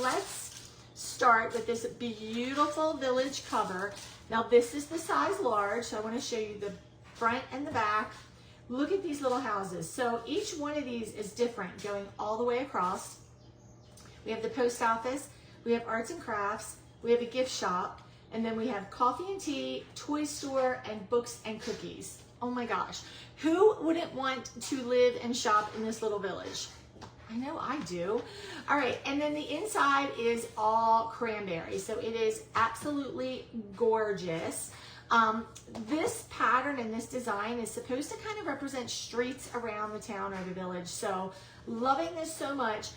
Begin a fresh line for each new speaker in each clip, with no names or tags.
Let's start with this beautiful village cover. Now this is the size large, so I want to show you the front and the back. Look at these little houses. So each one of these is different going all the way across. We have the post office, we have arts and crafts, we have a gift shop, and then we have coffee and tea, toy store, and books and cookies. Oh my gosh, who wouldn't want to live and shop in this little village? I know I do. All right, and then the inside is all cranberry, so it is absolutely gorgeous. This pattern and this design is supposed to kind of represent streets around the town or the village, so loving this so much.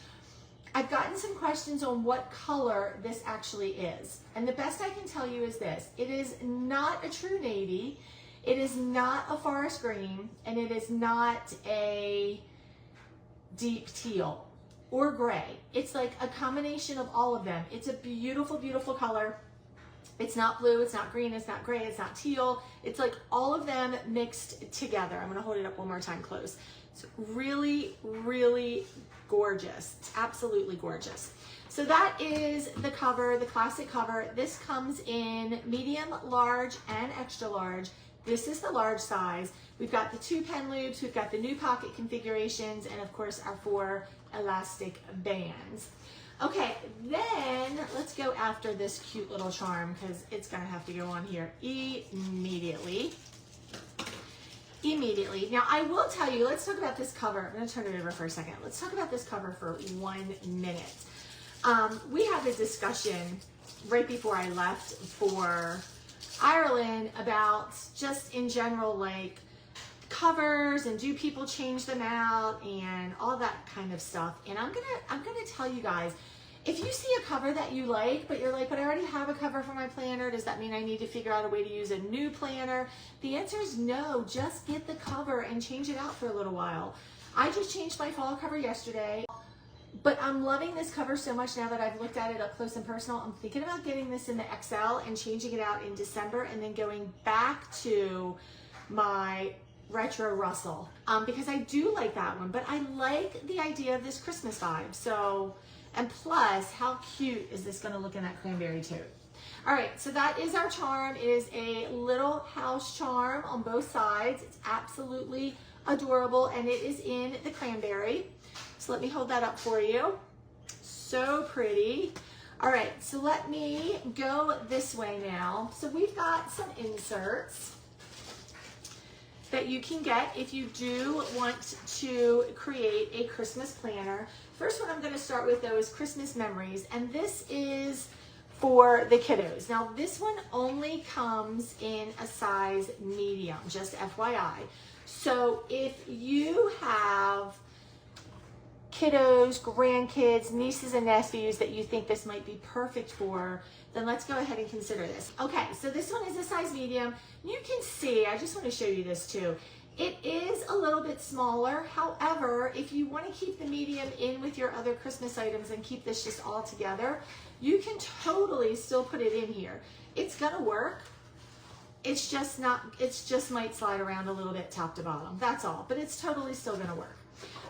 I've gotten some questions on what color this actually is, and the best I can tell you is this: it is not a true navy, it is not a forest green, and it is not a deep teal or gray. It's like a combination of all of them. It's a beautiful, beautiful color. It's not blue, it's not green, it's not gray, it's not teal. It's like all of them mixed together. I'm gonna hold it up one more time close. It's really, really gorgeous. It's absolutely gorgeous. So that is the cover, the classic cover. This comes in medium, large, and extra large. This is the large size. We've got the 2 pen loops, we've got the new pocket configurations, and of course our 4 elastic bands. Okay, then let's go after this cute little charm because it's gonna have to go on here immediately. Now I will tell you, let's talk about this cover. I'm gonna turn it over for a second. Let's talk about this cover for 1 minute. We had a discussion right before I left for Ireland about just in general, like covers and do people change them out and all that kind of stuff. And I'm gonna tell you guys, if you see a cover that you like, but you're like, but I already have a cover for my planner, does that mean I need to figure out a way to use a new planner? The answer is no, just get the cover and change it out for a little while. I just changed my fall cover yesterday, but I'm loving this cover so much now that I've looked at it up close and personal. I'm thinking about getting this in the XL and changing it out in December and then going back to my retro Russell because I do like that one, but I like the idea of this Christmas vibe. So, and plus, how cute is this going to look in that cranberry tote? All right, so that is our charm. It is a little house charm on both sides. It's absolutely adorable, and it is in the cranberry. So let me hold that up for you. So pretty. All right, so let me go this way now. So we've got some inserts that you can get if you do want to create a Christmas planner. First one I'm going to start with though is Christmas Memories, and this is for the kiddos. Now this one only comes in a size medium, just FYI. So if you have kiddos, grandkids, nieces and nephews that you think this might be perfect for, then let's go ahead and consider this. Okay, so this one is a size medium. You can see, I just want to show you this too. It is a little bit smaller. However, if you want to keep the medium in with your other Christmas items and keep this just all together, you can totally still put it in here. It's gonna work. It's just might slide around a little bit top to bottom. That's all, but it's totally still gonna work.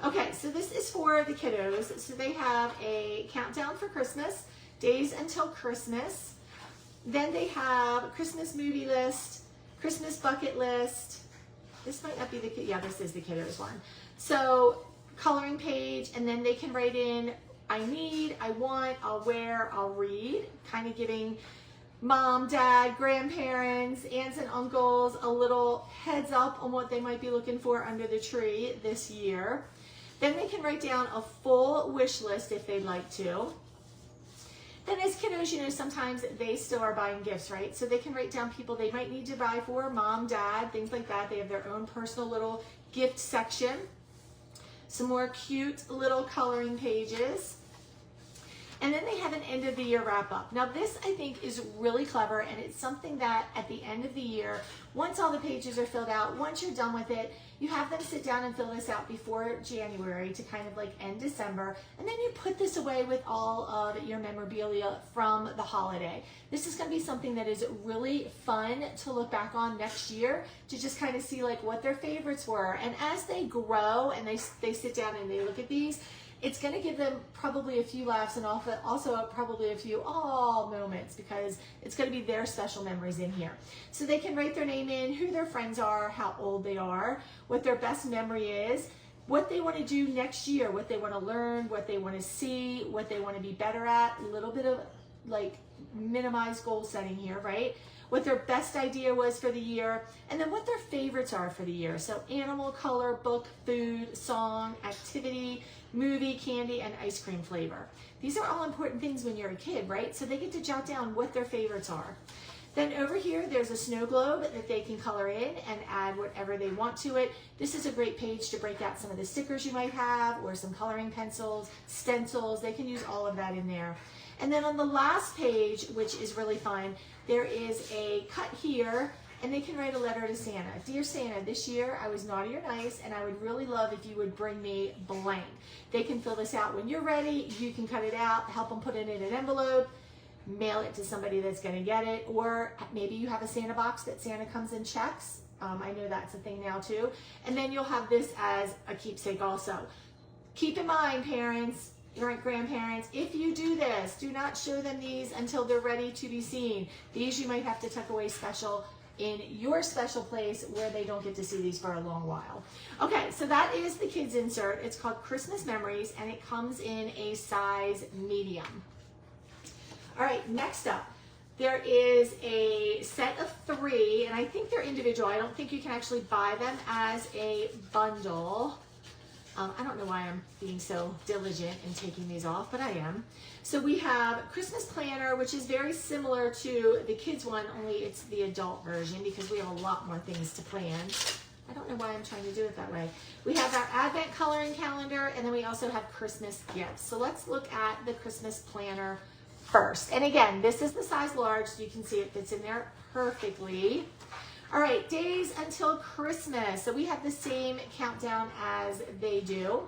Okay, so this is for the kiddos. So they have a countdown for Christmas, days until Christmas. Then they have a Christmas movie list, Christmas bucket list. This might not be the, yeah, this is the kiddos one. So coloring page, and then they can write in, I need, I want, I'll wear, I'll read, kind of giving mom, dad, grandparents, aunts and uncles a little heads up on what they might be looking for under the tree this year. Then they can write down a full wish list if they'd like to. Then as kiddos, you know, sometimes they still are buying gifts, right? So they can write down people they might need to buy for, mom, dad, things like that. They have their own personal little gift section. Some more cute little coloring pages. And then they have an end of the year wrap up. Now this I think is really clever, and it's something that at the end of the year, once all the pages are filled out, once you're done with it, you have them sit down and fill this out before January to kind of like end December. And then you put this away with all of your memorabilia from the holiday. This is gonna be something that is really fun to look back on next year, to just kind of see like what their favorites were. And as they grow and they sit down and they look at these, It's going to give them probably a few laughs and also probably a few "oh" moments, because it's going to be their special memories in here. So they can write their name in, who their friends are, how old they are, what their best memory is, what they want to do next year, what they want to learn, what they want to see, what they want to be better at, a little bit of like minimized goal setting here, right? What their best idea was for the year, and then what their favorites are for the year. So animal, color, book, food, song, activity, movie, candy, and ice cream flavor. These are all important things when you're a kid, right? So they get to jot down what their favorites are. Then over here, there's a snow globe that they can color in and add whatever they want to it. This is a great page to break out some of the stickers you might have, or some coloring pencils, stencils. They can use all of that in there. And then on the last page, which is really fun, there is a cut here, and they can write a letter to Santa. Dear Santa, this year I was naughty or nice, and I would really love if you would bring me blank. They can fill this out when you're ready. You can cut it out, help them put it in an envelope, mail it to somebody that's going to get it, or maybe you have a Santa box that Santa comes and checks. I know that's a thing now too. And then you'll have this as a keepsake also. Keep in mind, parents, grandparents, if you do this, do not show them these until they're ready to be seen. These you might have to tuck away special in your special place where they don't get to see these for a long while. Okay, so that is the kids insert. It's called Christmas Memories, and it comes in a size medium. All right, next up, there is a set of 3, and I think they're individual. I don't think you can actually buy them as a bundle. I don't know why I'm being so diligent in taking these off, but I am. So we have Christmas Planner, which is very similar to the kids one, only it's the adult version because we have a lot more things to plan. I don't know why I'm trying to do it that way. We have our Advent coloring calendar, and then we also have Christmas gifts. So let's look at the Christmas Planner first. And again, this is the size large, so you can see it fits in there perfectly. All right, days until Christmas. So we have the same countdown as they do.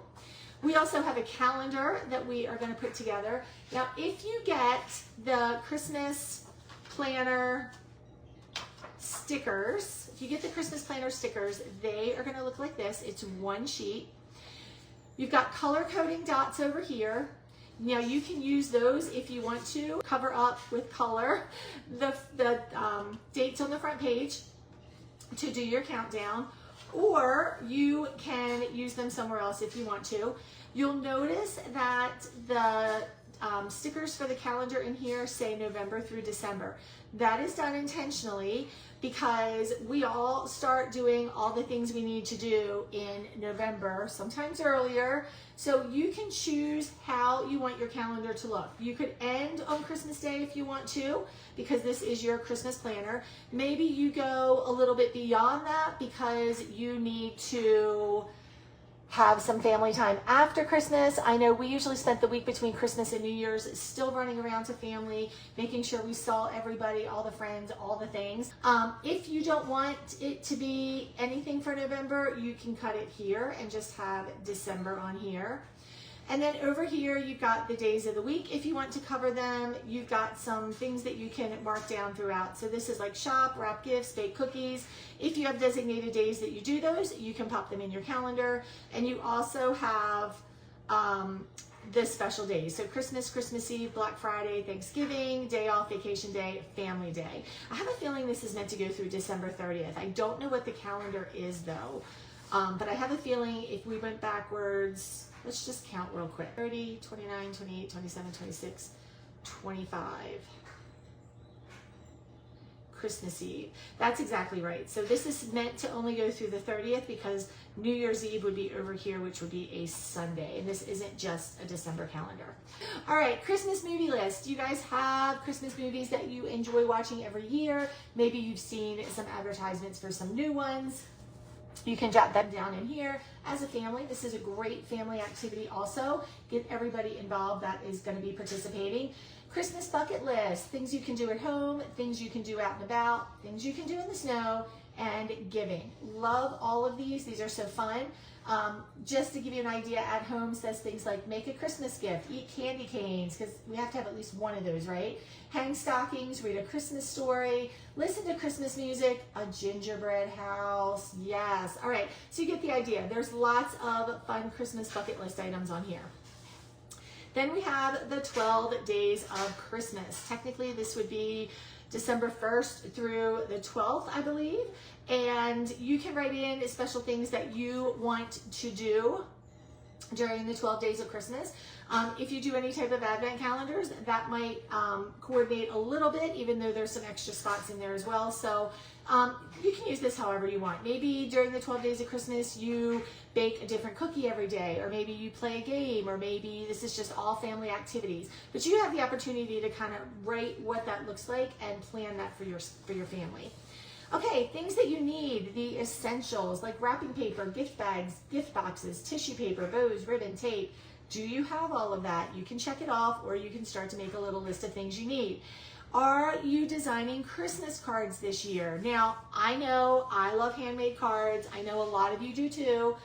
We also have a calendar that we are going to put together. Now, if you get the Christmas Planner stickers, they are going to look like this. It's one sheet. You've got color coding dots over here. Now you can use those if you want to cover up with color the dates on the front page to do your countdown, or you can use them somewhere else if you want to. You'll notice that the stickers for the calendar in here say November through December. That is done intentionally because we all start doing all the things we need to do in November, sometimes earlier. So you can choose how you want your calendar to look. You could end on Christmas Day if you want to, because this is your Christmas planner. Maybe you go a little bit beyond that because you need to have some family time after Christmas. I know we usually spent the week between Christmas and New Year's still running around to family, making sure we saw everybody, all the friends, all the things. If you don't want it to be anything for November, you can cut it here and just have December on here. And then over here, you've got the days of the week. If you want to cover them, you've got some things that you can mark down throughout. So this is like shop, wrap gifts, bake cookies. If you have designated days that you do those, you can pop them in your calendar. And you also have the special days. So Christmas, Christmas Eve, Black Friday, Thanksgiving, day off, vacation day, family day. I have a feeling this is meant to go through December 30th. I don't know what the calendar is though. But I have a feeling if we went backwards, let's just count real quick. 30, 29, 28, 27, 26, 25. Christmas Eve. That's exactly right. So this is meant to only go through the 30th because New Year's Eve would be over here, which would be a Sunday. And this isn't just a December calendar. All right, Christmas movie list. You guys have Christmas movies that you enjoy watching every year. Maybe you've seen some advertisements for some new ones. You can jot them down in here. As a family, this is a great family activity also. Get everybody involved that is going to be participating. Christmas bucket list, things you can do at home, things you can do out and about, things you can do in the snow, and giving. Love all of these. These are so fun. Just to give you an idea, at home says things like make a Christmas gift, eat candy canes, because we have to have at least one of those, right? Hang stockings, read a Christmas story, listen to Christmas music, a gingerbread house, yes. All right, so you get the idea. There's lots of fun Christmas bucket list items on here. Then we have the 12 days of Christmas. Technically, this would be December 1st through the 12th, I believe. And you can write in special things that you want to do during the 12 days of Christmas. If you do any type of advent calendars, that might coordinate a little bit, even though there's some extra spots in there as well. So you can use this however you want. Maybe during the 12 days of Christmas, you bake a different cookie every day, or maybe you play a game, or maybe this is just all family activities. But you have the opportunity to kind of write what that looks like and plan that for your family. Okay, things that you need, the essentials like wrapping paper, gift bags, gift boxes, tissue paper, bows, ribbon, tape. Do you have all of that? You can check it off, or you can start to make a little list of things you need. Are you designing Christmas cards this year? Now, I know I love handmade cards. I know a lot of you do too,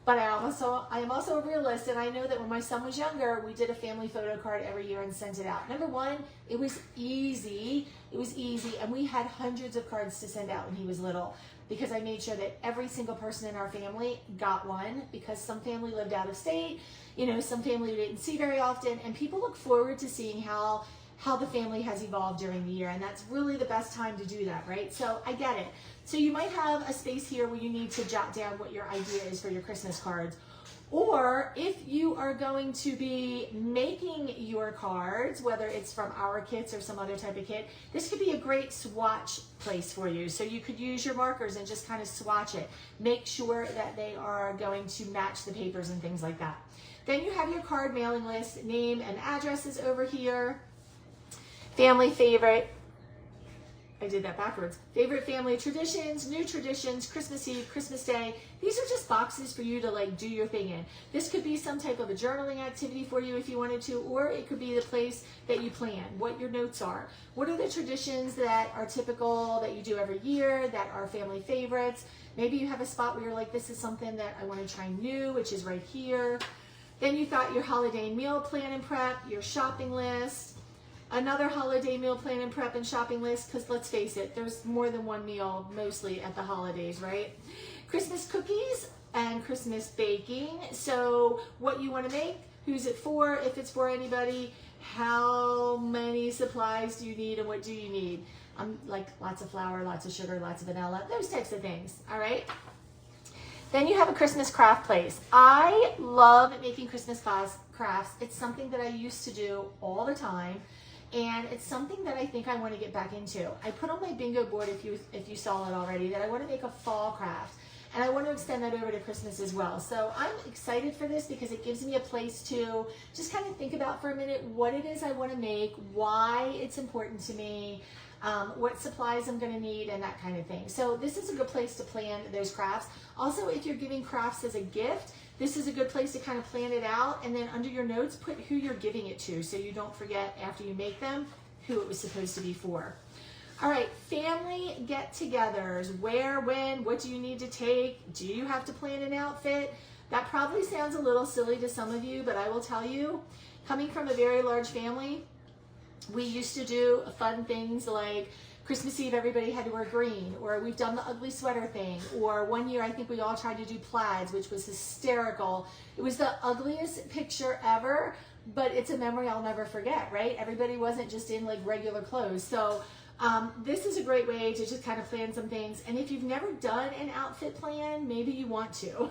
but I am also a realist, and I know that when my son was younger, we did a family photo card every year and sent it out. Number one, it was easy. It was easy, and we had hundreds of cards to send out when he was little, because I made sure that every single person in our family got one, because some family lived out of state, some family we didn't see very often, and people look forward to seeing how the family has evolved during the year, and that's really the best time to do that, right? So I get it. So you might have a space here where you need to jot down what your idea is for your Christmas cards. Or if you are going to be making your cards, whether it's from our kits or some other type of kit, this could be a great swatch place for you. So you could use your markers and just kind of swatch it. Make sure that they are going to match the papers and things like that. Then you have your card mailing list, name and addresses over here. Family favorite. I did that backwards. Favorite family traditions, new traditions, Christmas Eve, Christmas Day. These are just boxes for you to do your thing in. This could be some type of a journaling activity for you if you wanted to, or it could be the place that you plan, what your notes are. What are the traditions that are typical that you do every year that are family favorites? Maybe you have a spot where you're like, this is something that I want to try new, which is right here. Then you've got your holiday meal plan and prep, your shopping list, another holiday meal plan and prep and shopping list, because let's face it, there's more than one meal mostly at the holidays, right? Christmas cookies and Christmas baking. So what you want to make, who's it for, if it's for anybody, how many supplies do you need, and what do you need? Like lots of flour, lots of sugar, lots of vanilla, those types of things, all right? Then you have a Christmas craft place. I love making Christmas crafts. It's something that I used to do all the time. And it's something that I think I want to get back into. I put on my bingo board, if you saw it already, that I want to make a fall craft. And I want to extend that over to Christmas as well. So I'm excited for this because it gives me a place to just kind of think about for a minute what it is I want to make, why it's important to me, what supplies I'm going to need, and that kind of thing. So this is a good place to plan those crafts. Also, if you're giving crafts as a gift, this is a good place to kind of plan it out, and then under your notes, put who you're giving it to so you don't forget after you make them who it was supposed to be for. All right, family get-togethers. Where, when, what do you need to take? Do you have to plan an outfit? That probably sounds a little silly to some of you, but I will tell you, coming from a very large family, we used to do fun things like Christmas Eve, everybody had to wear green, or we've done the ugly sweater thing, or one year I think we all tried to do plaids, which was hysterical. It was the ugliest picture ever, but it's a memory I'll never forget, right? Everybody wasn't just in like regular clothes. So this is a great way to just kind of plan some things. And if you've never done an outfit plan, maybe you want to,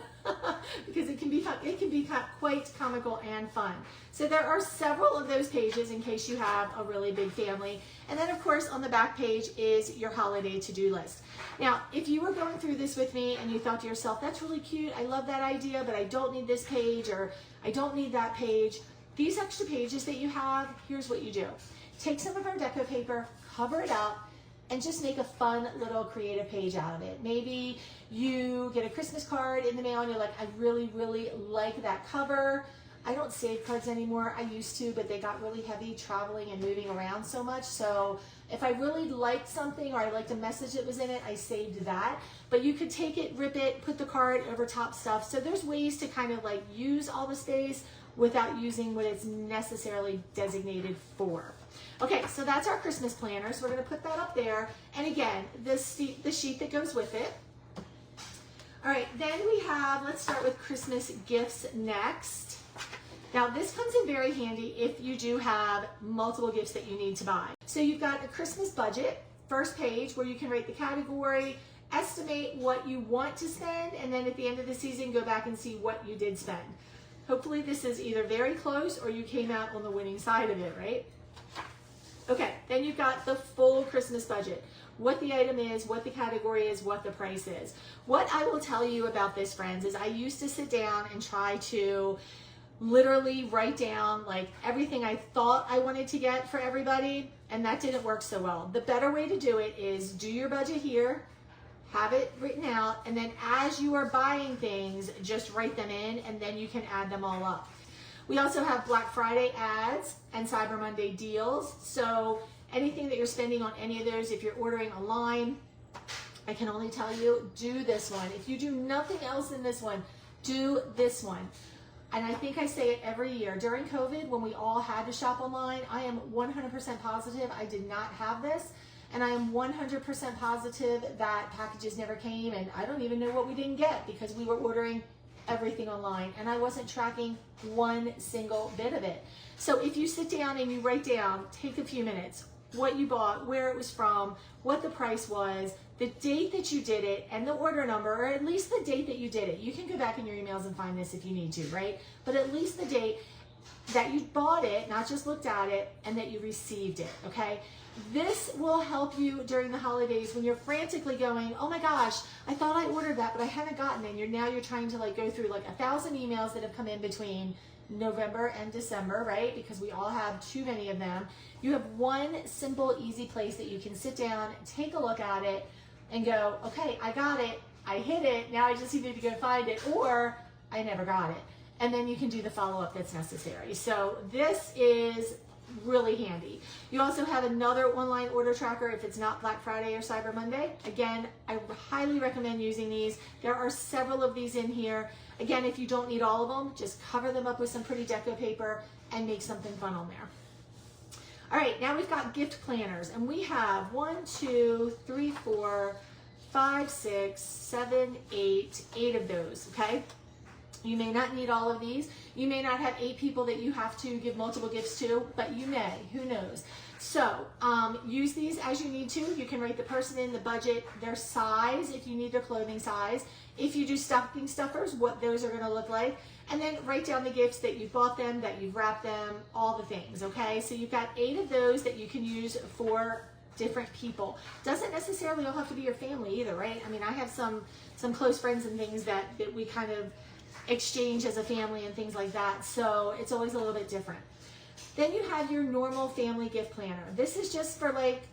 because it can be quite comical and fun. So there are several of those pages in case you have a really big family. And then of course on the back page is your holiday to-do list. Now, if you were going through this with me and you thought to yourself, that's really cute, I love that idea, but I don't need this page, or I don't need that page. These extra pages that you have, here's what you do. Take some of our deco paper, cover it up, and just make a fun little creative page out of it. Maybe you get a Christmas card in the mail and you're like, I really, really like that cover. I don't save cards anymore. I used to, but they got really heavy traveling and moving around so much. So if I really liked something, or I liked a message that was in it, I saved that. But you could take it, rip it, put the card over top stuff. So there's ways to kind of like use all the space without using what it's necessarily designated for. Okay, so that's our Christmas planner. So we're going to put that up there. And again, the sheet that goes with it. All right, then we have, let's start with Christmas gifts next. Now this comes in very handy if you do have multiple gifts that you need to buy. So you've got a Christmas budget, first page, where you can rate the category, estimate what you want to spend, and then at the end of the season, go back and see what you did spend. Hopefully this is either very close or you came out on the winning side of it, right? Okay, then you've got the full Christmas budget. What the item is, what the category is, what the price is. What I will tell you about this, friends, is I used to sit down and try to literally write down like everything I thought I wanted to get for everybody, and that didn't work so well. The better way to do it is do your budget here, have it written out, and then as you are buying things, just write them in, and then you can add them all up. We also have Black Friday ads and Cyber Monday deals. So anything that you're spending on any of those, if you're ordering online, I can only tell you, do this one. If you do nothing else in this one, do this one. And I think I say it every year. During COVID, when we all had to shop online, I am 100% positive I did not have this. And I am 100% positive that packages never came, and I don't even know what we didn't get because we were ordering everything online and I wasn't tracking one single bit of it. So if you sit down and you write down, take a few minutes, what you bought, where it was from, what the price was, the date that you did it, and the order number, or at least the date that you did it. You can go back in your emails and find this if you need to, right? But at least the date that you bought it, not just looked at it, and that you received it, okay? This will help you during the holidays when you're frantically going, oh my gosh, I thought I ordered that, but I haven't gotten it. And you're trying to like go through like 1,000 emails that have come in between November and December, right? Because we all have too many of them. You have one simple, easy place that you can sit down, take a look at it, and go, okay, I got it, I hit it, now I just need to go find it, or I never got it. And then you can do the follow-up that's necessary. So this is really handy. You also have another online order tracker if it's not Black Friday or Cyber Monday. Again, I highly recommend using these. There are several of these in here. Again, if you don't need all of them, just cover them up with some pretty deco paper and make something fun on there. All right, now we've got gift planners, and we have 1, 2, 3, 4, 5, 6, 7, 8 of those, okay? You may not need all of these. You may not have 8 people that you have to give multiple gifts to, but you may, who knows? So use these as you need to. You can write the person in, the budget, their size, if you need their clothing size. If you do stocking stuffers, what those are gonna look like. And then write down the gifts that you bought them, that you've wrapped them, all the things, okay? So you've got 8 of those that you can use for different people. Doesn't necessarily all have to be your family either, right? I mean, I have some close friends and things that we kind of exchange as a family and things like that. So it's always a little bit different. Then you have your normal family gift planner. This is just for like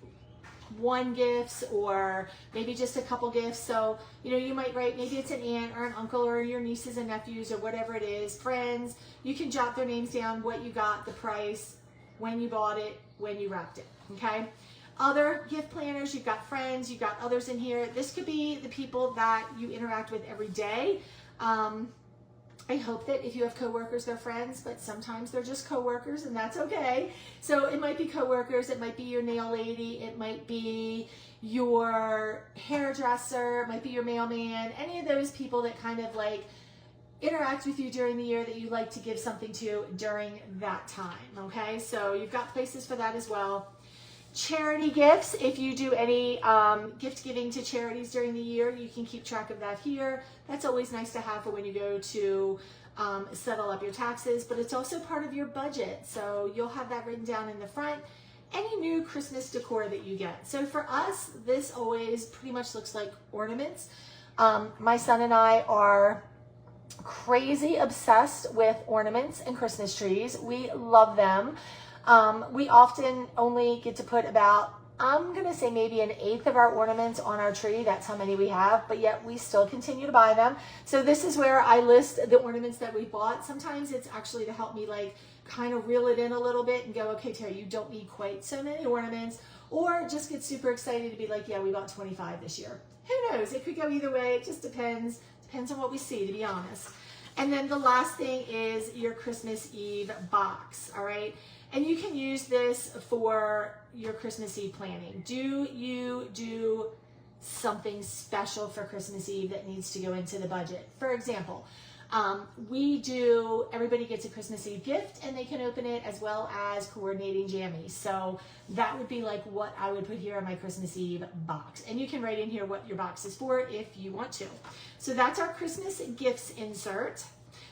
1 gifts or maybe just a couple gifts. So, you know, you might write, maybe it's an aunt or an uncle or your nieces and nephews or whatever it is, friends. You can jot their names down, what you got, the price, when you bought it, when you wrapped it, okay? Other gift planners, you've got friends, you've got others in here. This could be the people that you interact with every day. I hope that if you have coworkers, they're friends, but sometimes they're just coworkers, and that's okay. So it might be coworkers, it might be your nail lady, it might be your hairdresser, it might be your mailman, any of those people that kind of like interact with you during the year that you like to give something to during that time, okay? So you've got places for that as well. Charity gifts, if you do any gift giving to charities during the year, you can keep track of that here. That's always nice to have for when you go to settle up your taxes, but it's also part of your budget. So you'll have that written down in the front. Any new Christmas decor that you get. So for us, this always pretty much looks like ornaments. My son and I are crazy obsessed with ornaments and Christmas trees. We love them. We often only get to put about, I'm going to say maybe 1/8 of our ornaments on our tree. That's how many we have, but yet we still continue to buy them. So this is where I list the ornaments that we bought. Sometimes it's actually to help me like kind of reel it in a little bit and go, okay, Terry, you don't need quite so many ornaments, or just get super excited to be like, yeah, we bought 25 this year. Who knows? It could go either way. It just depends on what we see, to be honest. And then the last thing is your Christmas Eve box, all right? And you can use this for your Christmas Eve planning. Do you do something special for Christmas Eve that needs to go into the budget? For example, Everybody gets a Christmas Eve gift and they can open it, as well as coordinating jammies. So that would be like what I would put here on my Christmas Eve box. And you can write in here what your box is for if you want to. So that's our Christmas gifts insert.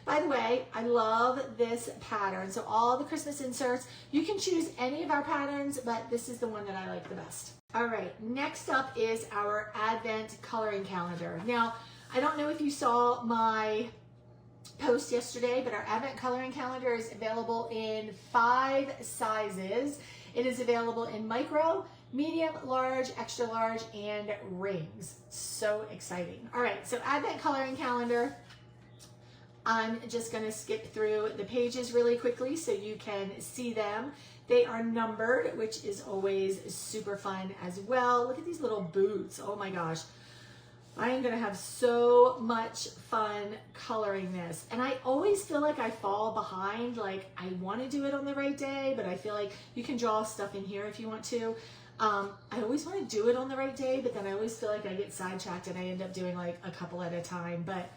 By the way, I love this pattern. So all the Christmas inserts, you can choose any of our patterns, but this is the one that I like the best. All right, next up is our Advent coloring calendar. Now, I don't know if you saw my post yesterday, but our Advent coloring calendar is available in 5 sizes. It is available in micro, medium, large, extra large, and rings. So exciting. All right, so Advent coloring calendar. I'm just going to skip through the pages really quickly so you can see them. They are numbered, which is always super fun as well. Look at these little boots. Oh my gosh. I am going to have so much fun coloring this. And I always feel like I fall behind. Like, I want to do it on the right day, but I feel like you can draw stuff in here if you want to. I always want to do it on the right day, but then I always feel like I get sidetracked and I end up doing like a couple at a time. But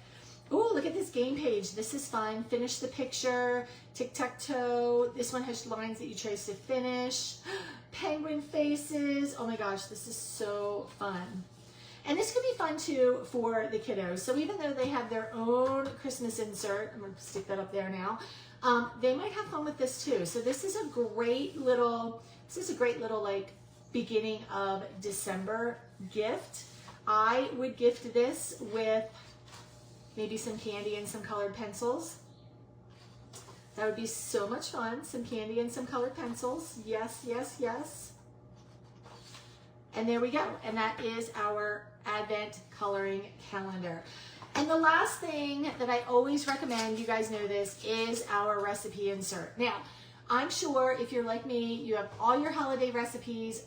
oh, look at this game page. This is fun. Finish the picture, tic-tac-toe. This one has lines that you trace to finish. Penguin faces. Oh my gosh, this is so fun. And this could be fun too for the kiddos. So even though they have their own Christmas insert, I'm gonna stick that up there now, they might have fun with this too. So this is a great little like beginning of December gift. I would gift this with maybe some candy and some colored pencils. That would be so much fun. Some candy and some colored pencils. Yes, yes, yes. And there we go. And that is our Advent coloring calendar. And the last thing that I always recommend, you guys know this, is our recipe insert. Now, I'm sure if you're like me, you have all your holiday recipes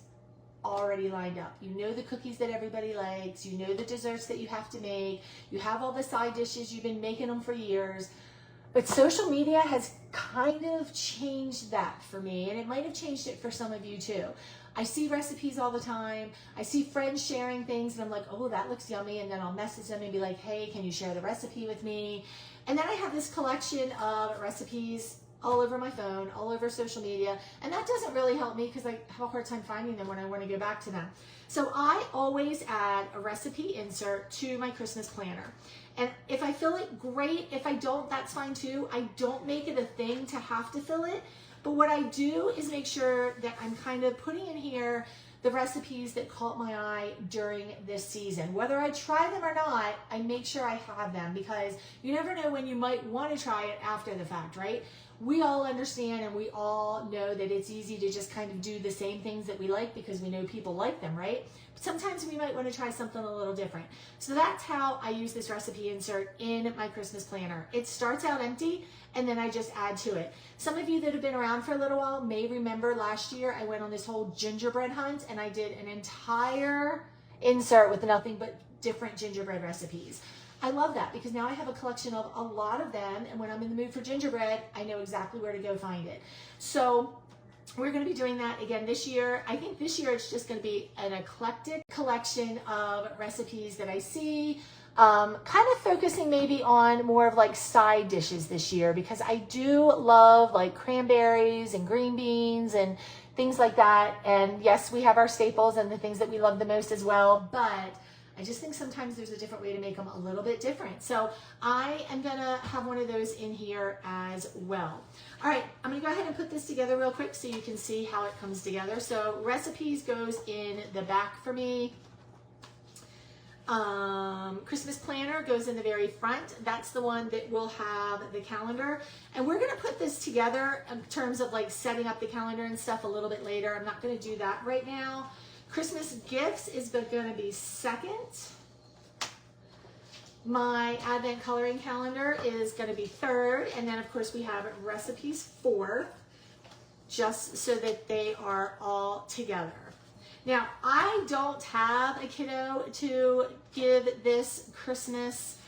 already lined up. You know the cookies that everybody likes. You know the desserts that you have to make. You have all the side dishes. You've been making them for years. But social media has kind of changed that for me, and it might have changed it for some of you too. I see recipes all the time. I see friends sharing things, and I'm like, oh, that looks yummy, and then I'll message them and be like, hey, can you share the recipe with me? And then I have this collection of recipes all over my phone, all over social media, and that doesn't really help me because I have a hard time finding them when I want to go back to them. So I always add a recipe insert to my Christmas planner. And if I fill it, great. If I don't, that's fine too. I don't make it a thing to have to fill it. But what I do is make sure that I'm kind of putting in here the recipes that caught my eye during this season. Whether I try them or not, I make sure I have them because you never know when you might want to try it after the fact, right? We all understand and we all know that it's easy to just kind of do the same things that we like because we know people like them, right? But sometimes we might want to try something a little different. So that's how I use this recipe insert in my Christmas planner. It starts out empty and then I just add to it. Some of you that have been around for a little while may remember last year I went on this whole gingerbread hunt and I did an entire insert with nothing but different gingerbread recipes. I love that because now I have a collection of a lot of them, and when I'm in the mood for gingerbread, I know exactly where to go find it. So we're going to be doing that again this year. I think this year it's just going to be an eclectic collection of recipes that I see, kind of focusing maybe on more of like side dishes this year because I do love like cranberries and green beans and things like that. And yes, we have our staples and the things that we love the most as well, but I just think sometimes there's a different way to make them a little bit different. So I am gonna have one of those in here as well. All right, I'm gonna go ahead and put this together real quick so you can see how it comes together. So recipes goes in the back for me. Christmas planner goes in the very front. That's the one that will have the calendar. And we're gonna put this together in terms of like setting up the calendar and stuff a little bit later. I'm not gonna do that right now. Christmas gifts is going to be second. My Advent coloring calendar is going to be third. And then, of course, we have recipes fourth, just so that they are all together. Now, I don't have a kiddo to give this Christmas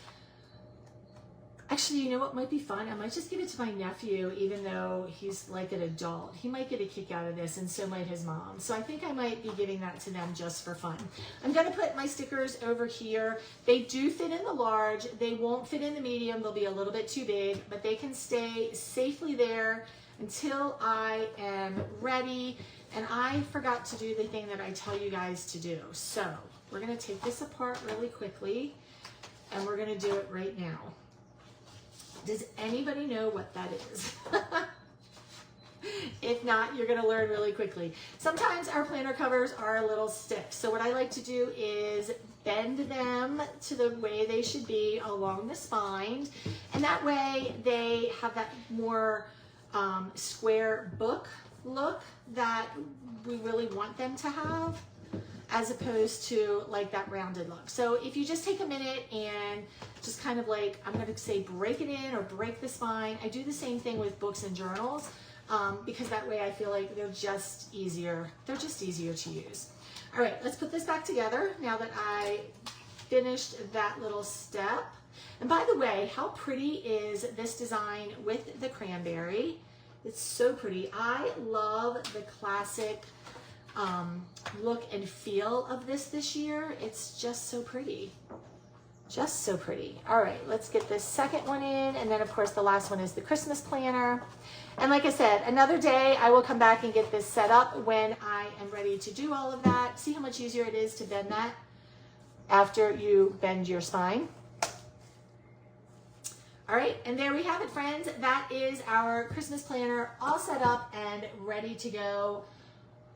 Actually, you know what might be fun? I might just give it to my nephew, even though he's like an adult. He might get a kick out of this, and so might his mom. So I think I might be giving that to them just for fun. I'm gonna put my stickers over here. They do fit in the large. They won't fit in the medium. They'll be a little bit too big, but they can stay safely there until I am ready. And I forgot to do the thing that I tell you guys to do. So we're gonna take this apart really quickly, and we're gonna do it right now. Does anybody know what that is? If not, you're going to learn really quickly. Sometimes our planner covers are a little stiff. So what I like to do is bend them to the way they should be along the spine. And that way they have that more square book look that we really want them to have, as opposed to like that rounded look. So if you just take a minute and just kind of like, I'm gonna say break it in or break the spine. I do the same thing with books and journals because that way I feel like they're just easier. They're just easier to use. All right, let's put this back together now that I finished that little step. And by the way, how pretty is this design with the cranberry? It's so pretty. I love the classic look and feel of this year. It's just so pretty. Just so pretty. All right, let's get this second one in. And then of course the last one is the Christmas planner. And like I said, another day I will come back and get this set up when I am ready to do all of that. See how much easier it is to bend that after you bend your spine. All right, and there we have it, friends. That is our Christmas planner all set up and ready to go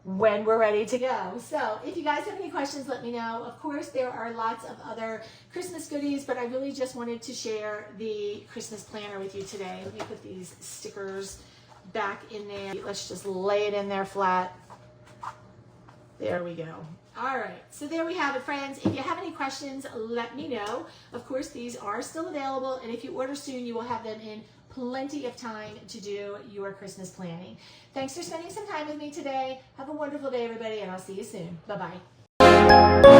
when we're ready to go. So if you guys have any questions, let me know. Of course, there are lots of other Christmas goodies, but I really just wanted to share the Christmas planner with you today. Let me put these stickers back in there. Let's just lay it in there flat. There we go. All right, so there we have it, friends. If you have any questions, let me know. Of course, these are still available, and if you order soon, you will have them in plenty of time to do your Christmas planning. Thanks for spending some time with me today. Have a wonderful day, everybody, and I'll see you soon. Bye-bye.